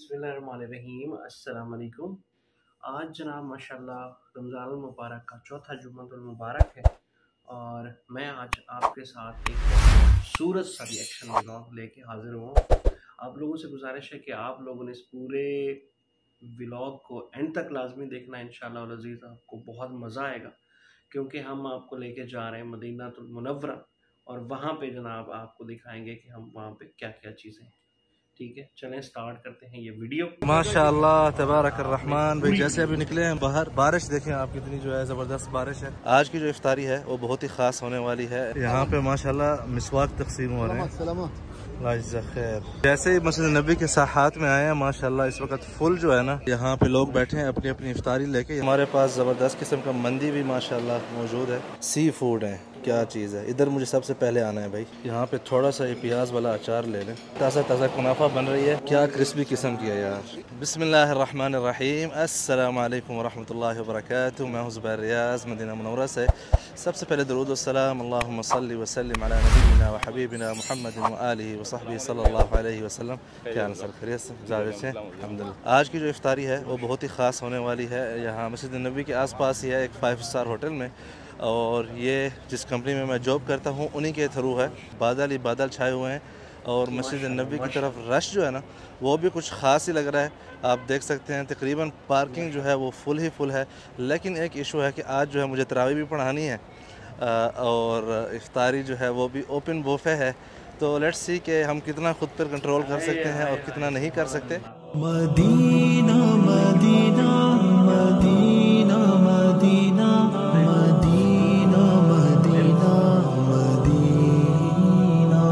बिस्मिल्लाहिर्रहमानिर्रहीम अस्सलाम वालेकुम। आज जनाब माशाल्लाह रमज़ान मुबारक का चौथा जुम्मतुल मुबारक है और मैं आज आपके साथ एक खूबसूरत सा रिएक्शन व्लॉग लेके हाज़िर हुआ हूँ। आप लोगों से गुज़ारिश है कि आप लोगों ने इस पूरे व्लॉग को एंड तक लाज़मी देखना, इंशाअल्लाह वल अज़ीज़ आपको बहुत मज़ा आएगा क्योंकि हम आपको लेके जा रहे हैं मदीनातुल मुनव्वरा और वहाँ पे जनाब आपको दिखाएंगे कि हम वहाँ पे क्या-क्या चीज़ें हैं। ठीक है, चलें स्टार्ट करते हैं ये वीडियो। माशाअल्लाह तबारक रहमान भाई, जैसे अभी निकले हैं बाहर, बारिश देखें आप कितनी जो है ज़बरदस्त बारिश है। आज की जो इफ्तारी है वो बहुत ही ख़ास होने वाली है। यहाँ पे माशाअल्लाह मिसवाक तकसीम हो रहे हैं। खैर, जैसे ही मस्जिद नबी के साथ में आए हैं माशाअल्लाह इस वक्त फुल जो है ना, यहाँ पे लोग बैठे हैं अपनी अपनी इफ्तारी लेके। हमारे पास ज़बरदस्त किस्म का मंदी भी माशाअल्लाह मौजूद है। सी फूड है, क्या चीज़ है। इधर मुझे सबसे पहले आना है भाई। यहाँ पे थोड़ा सा ये प्याज वाला अचार ले लें। ताज़ा ताज़ा कुनाफा बन रही है, क्या क्रिस्पी किस्म की है यार। बिस्मिल्लाहिर्रहमानिर्रहीम, अस्सलाम वालेकुम वरहमतुल्लाहि वबरकातुहू। मैं हूं ज़ुबैर रियाज़ मदीना मुनव्वरा से। सबसे पहले दरूद व सलाम अल्लाहुम्मा सल्लि व सल्लिम अला नबीना व हबीबिना मुहम्मदिन व आलिहि व सहबिहि सल्लल्लाहु अलैहि वसल्लम। क्या हाल सर, खैरियत से? अल्हम्दुलिल्लाह। आज की जो इफ्तारी है वो बहुत ही ख़ास होने वाली है। यहाँ मस्जिद नबी के आसपास ही है, एक 5 स्टार होटल में। और ये जिस कंपनी में मैं जॉब करता हूँ उन्हीं के थ्रू है। बादल ही बादल छाए हुए हैं और मस्जिद नबी की तरफ रश जो है ना वो भी कुछ ख़ास ही लग रहा है। आप देख सकते हैं तकरीबन पार्किंग जो है वो फुल ही फुल है। लेकिन एक इशू है कि आज जो है मुझे तरावी भी पढ़ानी है और इफ्तारी जो है वो भी ओपन बुफे है। तो लेट्स सी कि हम कितना खुद पर कंट्रोल कर सकते हैं और कितना नहीं कर सकते। Medina Medina Medina Medina Medina Medina Medina,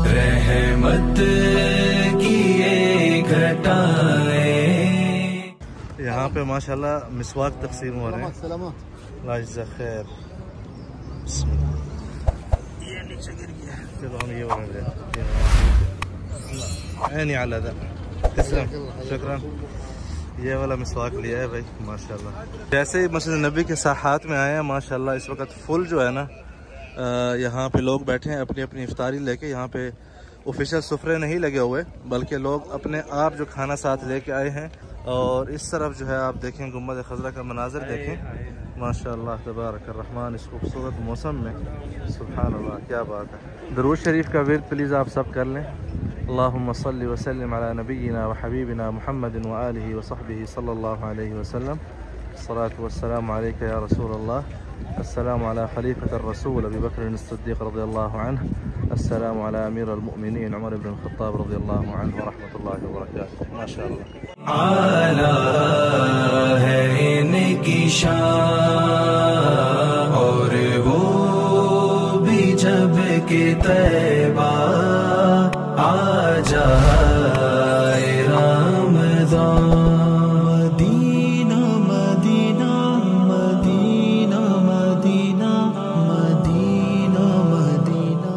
रहमत की ये घटाए। यहाँ पे माशाल्लाह मिसवाक तकसीम हो रहे हैं। खैर, ये नीचे गिर गया। चलो हम ये वाला नहीं आला था। शुक्रान। ये वाला मिसवाक लिया है भाई माशाल्लाह। जैसे ही मस्जिद नबी के साथ में आए हैं माशाल्लाह इस वक्त फुल जो है ना, यहाँ पे लोग बैठे हैं अपनी अपनी इफ्तारी लेके। यहाँ पे ऑफिशियल सुफरे नहीं लगे हुए बल्कि लोग अपने आप जो खाना साथ लेके आए हैं। और इस तरफ जो है आप देखें गुम्बद खज़रा का मनाज़र देखें माशाल्लाह तबारक रहमान। इस खूबसूरत मौसम में सुभान अल्लाह, क्या बात है। दरूद शरीफ का विर्द प्लीज़ आप सब कर लें। अल्लाहुम्मा सल्लि व सल्लिम अला नबीना व हबीबिना मुहम्मदिन व आलिहि व सहबिहि सल्लल्लाहु अलैहि वसल्लम। अस्सलातु वस्सलामु अलैका या रसूल अल्लाह। अस्सलामु अला खलीफत रसूल अबी बकर सिद्दीक़ रज़ियल्लाहु अन्हु। अस्सलामु अला अमीर अल-मुमिनीन उमर इब्न ख़त्ताब रज़ियल्लाहु अन्हु व रहमतुल्लाहि व बरकातुहू। माशाअल्लाह आला है इनकी शान और वो भी जब के तैबा आ जाए रमज़ान। Medina Medina Medina Medina Medina Medina,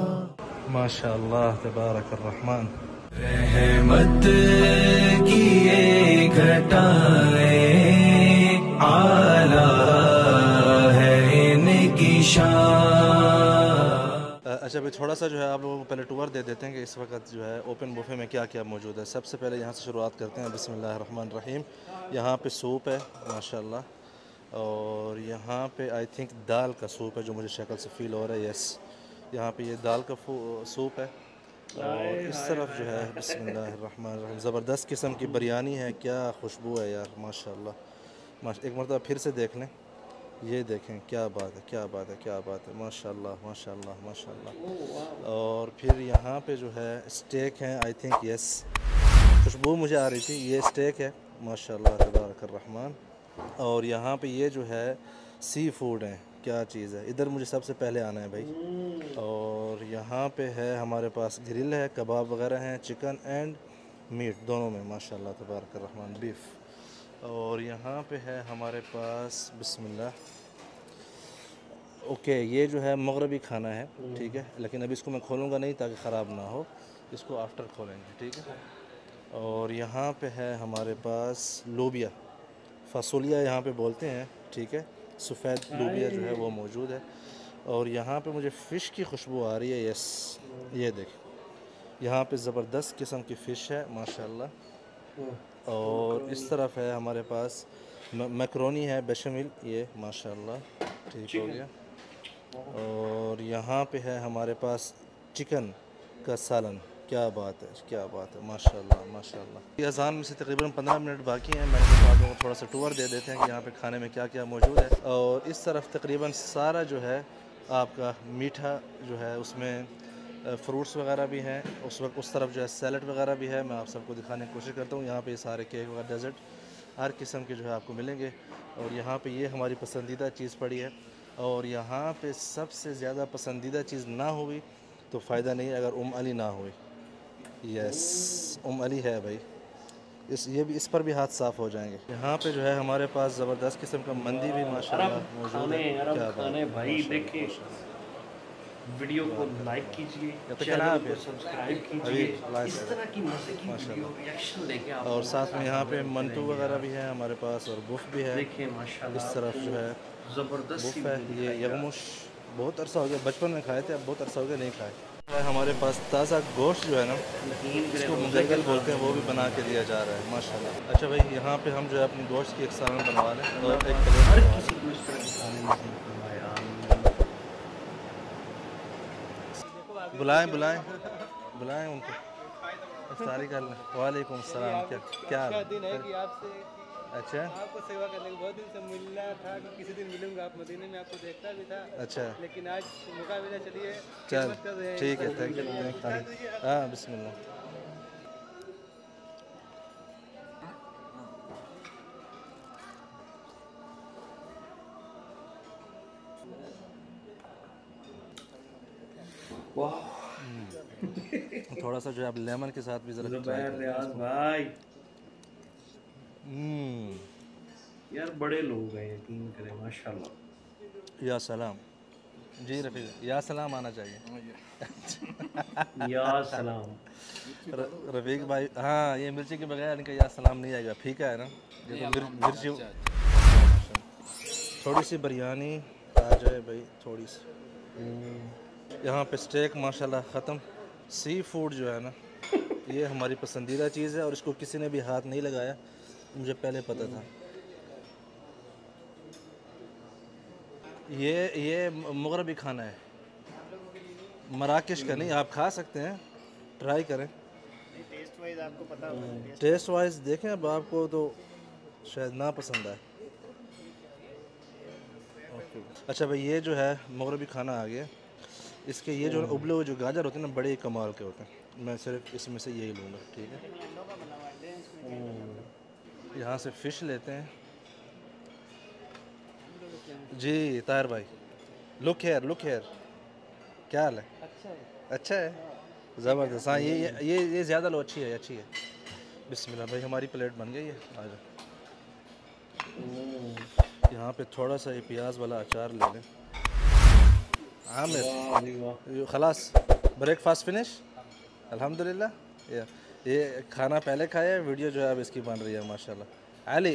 माशाअल्लाह तबारक रहमान। रहमत की ये घटाए आला है इनकी शान। अच्छा भाई, थोड़ा सा जो है आप लोगों को पहले टूर दे देते हैं कि इस वक्त जो है ओपन बुफे में क्या क्या मौजूद है। सबसे पहले यहाँ से शुरुआत करते हैं। बिस्मिल्लाहिर्रहमानिर्रहीम। यहाँ पे सूप है माशाल्लाह और यहाँ पे आई थिंक दाल का सूप है जो मुझे शक्ल से फ़ील हो रहा है। यस, यहाँ पे ये दाल का सूप है। और इस तरफ जो है बिस्मिल्लाहिर्रहमानिर्रहीम ज़बरदस्त किस्म की बिरयानी है। क्या खुशबू है यार माशाल्लाह। एक मरतबा फिर से देख लें, ये देखें क्या बात है, क्या बात है, क्या बात है। माशाल्लाह माशाल्लाह माशाल्लाह। और फिर यहाँ पे जो है स्टेक है आई थिंक। यस, खुशबू मुझे आ रही थी। ये स्टेक है माशाल्लाह तबारक रहमान। और यहाँ पे ये जो है सी फूड है, क्या चीज़ है। इधर मुझे सबसे पहले आना है भाई। और यहाँ पे है हमारे पास ग्रिल है, कबाब वगैरह हैं, चिकन एंड मीट दोनों में माशाल्लाह तबारक रहमान, बीफ। और यहाँ पे है हमारे पास बिस्मिल्लाह। ओके, ये जो है मगरबी खाना है, ठीक है। लेकिन अभी इसको मैं खोलूँगा नहीं ताकि ख़राब ना हो, इसको आफ्टर खोलेंगे, ठीक है। और यहाँ पे है हमारे पास लोबिया, फसूलिया यहाँ पे बोलते हैं, ठीक है। सफ़ेद लोबिया जो है वो मौजूद है। और यहाँ पे मुझे फ़िश की खुशबू आ रही है। यस, ये देखें यहाँ पे ज़बरदस्त किस्म की फ़िश है माशाल्लाह। और इस तरफ है हमारे पास मैकरोनी है बेशमिल, ये माशाल्लाह ठीक हो गया। और यहाँ पे है हमारे पास चिकन का सालन। क्या बात है, क्या बात है, माशाल्लाह माशाल्लाह। ये अज़ान में से तकरीबन 15 मिनट बाकी हैं। मैंने सोचा आप लोगों को थोड़ा सा टूर दे देते हैं कि यहाँ पे खाने में क्या क्या मौजूद है। और इस तरफ तकरीबन सारा जो है आपका मीठा जो है, उसमें फ्रूट्स वगैरह भी हैं। उस वक्त उस तरफ जो है सैलड वगैरह भी है। मैं आप सबको दिखाने की कोशिश करता हूँ। यहाँ पे सारे केक वगैरह डेजर्ट हर किस्म के जो है आपको मिलेंगे। और यहाँ पे ये हमारी पसंदीदा चीज़ पड़ी है। और यहाँ पे सबसे ज़्यादा पसंदीदा चीज़ ना हुई तो फ़ायदा नहीं, अगर अली ना हुई। यस, अली है भाई, ये भी, इस पर भी हाथ साफ़ हो जाएंगे। यहाँ पे जो है हमारे पास ज़बरदस्त किस्म का मंदी भी माशाल्लाह मौजूद है। क्या बात है, भाई देखिए, वीडियो को लाइक कीजिए, चैनल को सब्सक्राइब कीजिए, इस तरह की मज़े की वीडियो रिएक्शन लेके आप। और साथ में यहाँ पे मंटू वगैरह भी है हमारे पास, और बुफ भी है। देखिए माशाल्लाह, इस तरफ जो है ज़बरदस्त बुफ है। ये यगमुश बहुत अरसा हो गया, बचपन में खाए थे, अब बहुत अरसा हो गया नहीं खाए। हमारे पास ताज़ा गोश्त जो है ना, इसको मुगलगल बोलते हैं, वो भी बना के दिया जा रहा है माशाल्लाह। अच्छा भाई, यहाँ पे हम जो है अपनी गोश्त की एक सालन बनवा लें और एक हर किसी को इस तरह के खाने में बुलाएं बुलाएं बुलाएं उनको, इफ्तारी कर लें। वालेकुम सलाम। क्या दिन है कि आपसे अच्छा, आपको सेवा करने को बहुत दिन से मिलना था कि किसी दिन मिलूंगा। आप मदीने में आपको देखता भी था। अच्छा, लेकिन आज मौका मिला, चलिए चल कर रहे हैं। ठीक है, थैंक यू। हाँ बिस्मिल्लाह। थोड़ा सा जो है आप लेमन के साथ भी ज़रा ट्राई करें भाई। यार बड़े लोग हैं, यकीन करें माशाल्लाह। या सलाम जी रफ़ी, या सलाम आना चाहिए। या सलाम रफ़ीक भाई, हाँ ये मिर्ची के बगैर इनका या सलाम नहीं आएगा। फीका है ना ये तो मिर्ची। थोड़ी सी बिरयानी आ जाए भाई, थोड़ी सी। यहाँ पे स्टेक माशाल्लाह ख़त्म। सी फूड जो है ना, ये हमारी पसंदीदा चीज़ है और इसको किसी ने भी हाथ नहीं लगाया, मुझे पहले पता था। ये मगरबी खाना है, मराकेश का नहीं। आप खा सकते हैं, ट्राई करें। टेस्ट वाइज आपको पता होगा। टेस्ट वाइज देखें, अब आपको तो शायद ना पसंद आए। अच्छा भाई, ये जो है मगरबी खाना आ गया। इसके ये जो उबले हुए जो गाजर होते हैं ना, बड़े कमाल के होते हैं। मैं सिर्फ इसमें से यही लूँगा, ठीक है। यहाँ से फ़िश लेते हैं जी। ताहिर भाई, लुक हेयर, क्या हाल है? अच्छा है, ज़बरदस्त। हाँ ये ज़्यादा लो, अच्छी है। बिस्मिल्लाह भाई, हमारी प्लेट बन गई है। आ जाओ। यहाँ पे थोड़ा सा ये प्याज वाला अचार ले लें। आमिर खलास, ब्रेकफास्ट फिनिश अल्हम्दुलिल्लाह। ये खाना पहले खाया, वीडियो जो है अब इसकी बन रही है माशाल्लाह। अली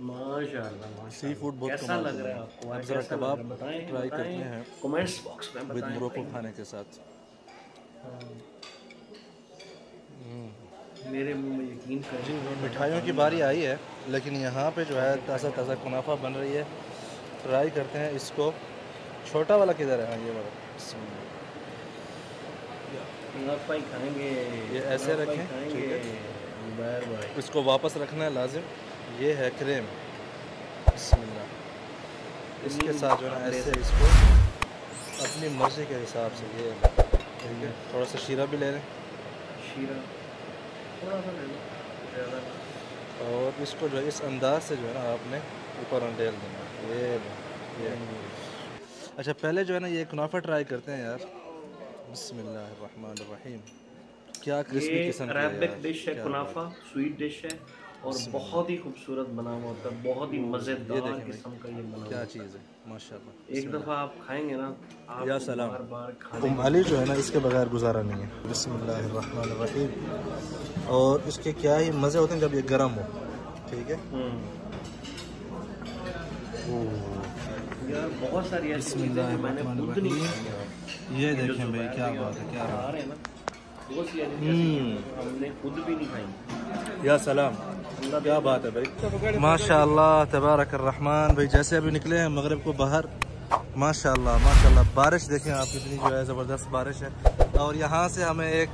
माशाल्लाह। सी फूड बहुत कैसा लग रहा है आपको? अब जरा कबाब ट्राई करते हैं कमेंट्स बॉक्स में विद बताएं। मोरक्को खाने के साथ। मेरे मुंह में यकीन करें जी, मिठाइयों की बारी आई है, लेकिन यहाँ पे जो है ताज़ा कुनाफा बन रही है। ट्राई करते हैं इसको। छोटा वाला किधर है? हाँ ये वाला। कुनाफा ही खाएंगे, ये ऐसे रखें, ठीक है। इसको वापस रखना है लाजिम। ये है क्रीम, बिस्मिल्लाह। इसके साथ जो है ऐसे इसको अपनी मर्ज़ी के हिसाब से, ये ठीक है। थोड़ा सा शीरा भी ले लें, शीरा थोड़ा सा ले लो, ज़्यादा। और इसको जो है इस अंदाज से जो है ना आपने ऊपर अंडेल देना। ये अच्छा, पहले जो है ना ये कुनाफा ट्राई करते हैं यार। बिस्मिल्लाहिर्रहमानिर्रहीम। क्या क्रिस्पी किस्म की है अरेबिक यार, डिश है कुनाफा, स्वीट डिश है। और बहुत ही खूबसूरत बना हुआ होता है, बहुत ही मज़ेदार किस्म का ये बना क्या हुआ चीज़ है माशाल्लाह। एक दफ़ा आप खाएंगे ना या आपको सलाम। बार बार खाने उमाली जो है ना इसके बगैर गुजारा नहीं है। बिस्मिल्लाहिर्रहमानिर्रहीम। और इसके क्या ही मज़े होते हैं जब ये गर्म हो। ठीक है यार, बहुत सारी ऐसी चीज़ें जो मैंने खुद नहीं खाई हैं। ये देखें भाई, क्या बात है, क्या बात है ना, बहुत सी ऐसी चीज़ें हमने खुद भी नहीं खाई। या सलाम, क्या बात है भाई, माशाअल्लाह तबारकर्रहमान। भाई जैसे अभी निकले हैं मगरिब को बाहर, माशाअल्लाह माशाअल्लाह। बारिश देखें आप कितनी जो है ज़बरदस्त बारिश है। और यहाँ से हमें एक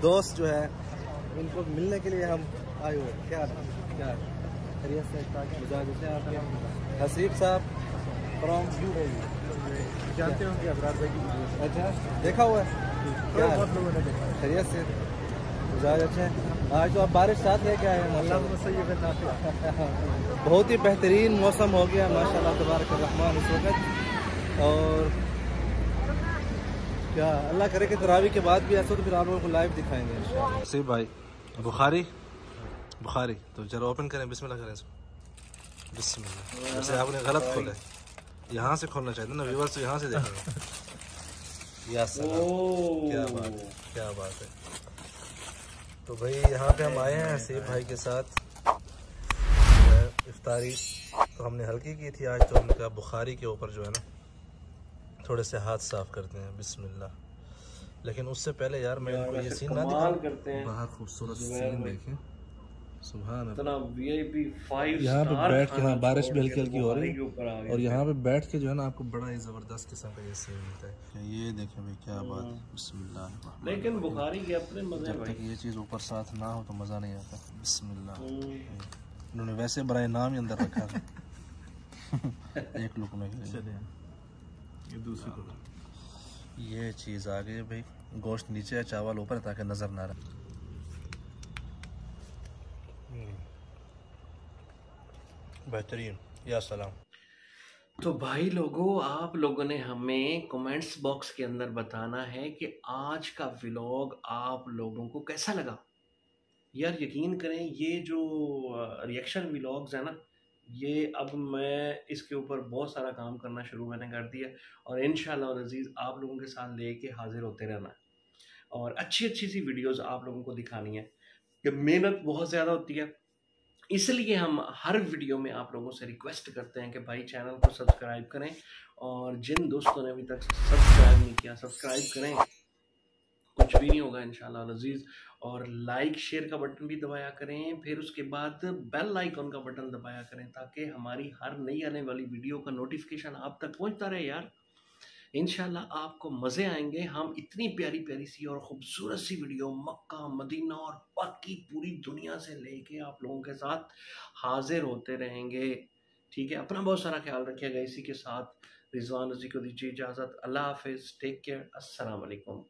दोस्त जो है उनको मिलने के लिए हम आए हुए। क्या क्या खैरियत से हसीब साहब फ्रॉम जानते हो क्या अबरार भाई की? अच्छा, देखा हुआ है क्या? बहुत लोगों ने देखा। खैरियत से गुजारिश अच्छा है। आज तो आप बारिश साथ लेके आए हैं माशाल्लाह। बहुत ही बेहतरीन मौसम हो गया माशाल्लाह तबारकर्रहमान इस वक्त। और क्या अल्लाह करे कि तरावी के बाद भी ऐसा तो फिर आप लोगों को लाइव दिखाएंगे इंशाल्लाह। सही भाई, बुखारी बुखारी तो चलो ओपन करें, बिस्मिल्लाह करें इसको। बिस्मिल्लाह। वैसे आपने गलत खोला है, यहाँ से खोलना चाहिए ना, व्यूअर्स तो यहाँ से देखेंगे। या सलाम, क्या बात है, क्या बात है। तो भाई यहाँ पे हम आए हैं हसीब भाई के साथ इफ्तारी तो हमने हल्की की थी आज, तो हमने कहा बुखारी के ऊपर जो है ना थोड़े से हाथ साफ करते हैं। बिस्मिल्लाह। लेकिन उससे पहले यार मैं इनको ये सीन ना दिखाऊं, बाहर खूबसूरत सीन देखें। सुभान अल्लाह। VIP 5 यहाँ पे स्टार बैठ के, हाँ बारिश भी हल्की हल्की हो रही है है और यहाँ पे बैठ के जो है ना आपको बड़ा ही ज़बरदस्त किस्म का ये सीन मिलता है। ये देखें भाई, क्या बात है। बिस्मिल्लाह। लेकिन बुखारी के अपने मजे जब तक ये चीज़ ऊपर साथ ना हो तो मज़ा नहीं आता। बिस्मिल्लाह। उन्होंने वैसे बड़ा नाम ही अंदर रखा था। एक लुकमे के लिए ये दूसरी को ये चीज़ आ गई भाई। गोश्त नीचे है, चावल ऊपर है ताकि नज़र ना रहे। बेहतरीन। या सलाम। तो भाई लोगों, आप लोगों ने हमें कमेंट्स बॉक्स के अंदर बताना है कि आज का व्लॉग आप लोगों को कैसा लगा। यार यकीन करें, ये जो रिएक्शन व्लॉग्स है ना, ये अब मैं इसके ऊपर बहुत सारा काम करना शुरू मैंने कर दिया और इंशाल्लाह अज़ीज़ आप लोगों के साथ लेके हाजिर होते रहना है और अच्छी अच्छी सी वीडियोस आप लोगों को दिखानी है। कि मेहनत बहुत ज़्यादा होती है, इसलिए हम हर वीडियो में आप लोगों से रिक्वेस्ट करते हैं कि भाई चैनल को सब्सक्राइब करें और जिन दोस्तों ने अभी तक सब्सक्राइब नहीं किया सब्सक्राइब करें, कुछ भी नहीं होगा इंशाल्लाह अज़ीज़। और लाइक शेयर का बटन भी दबाया करें, फिर उसके बाद बेल आइकन का बटन दबाया करें ताकि हमारी हर नई आने वाली वीडियो का नोटिफिकेशन आप तक पहुंचता रहे। यार इंशाल्लाह आपको मज़े आएंगे। हम इतनी प्यारी प्यारी सी और ख़ूबसूरत सी वीडियो मक्का मदीना और बाकी पूरी दुनिया से लेके आप लोगों के साथ हाजिर होते रहेंगे। ठीक है, अपना बहुत सारा ख्याल रखिएगा। इसी के साथ रिजवान जी को दीजिए इजाज़त। अल्लाह हाफिज़, टेक केयर, अस्सलाम वालेकुम।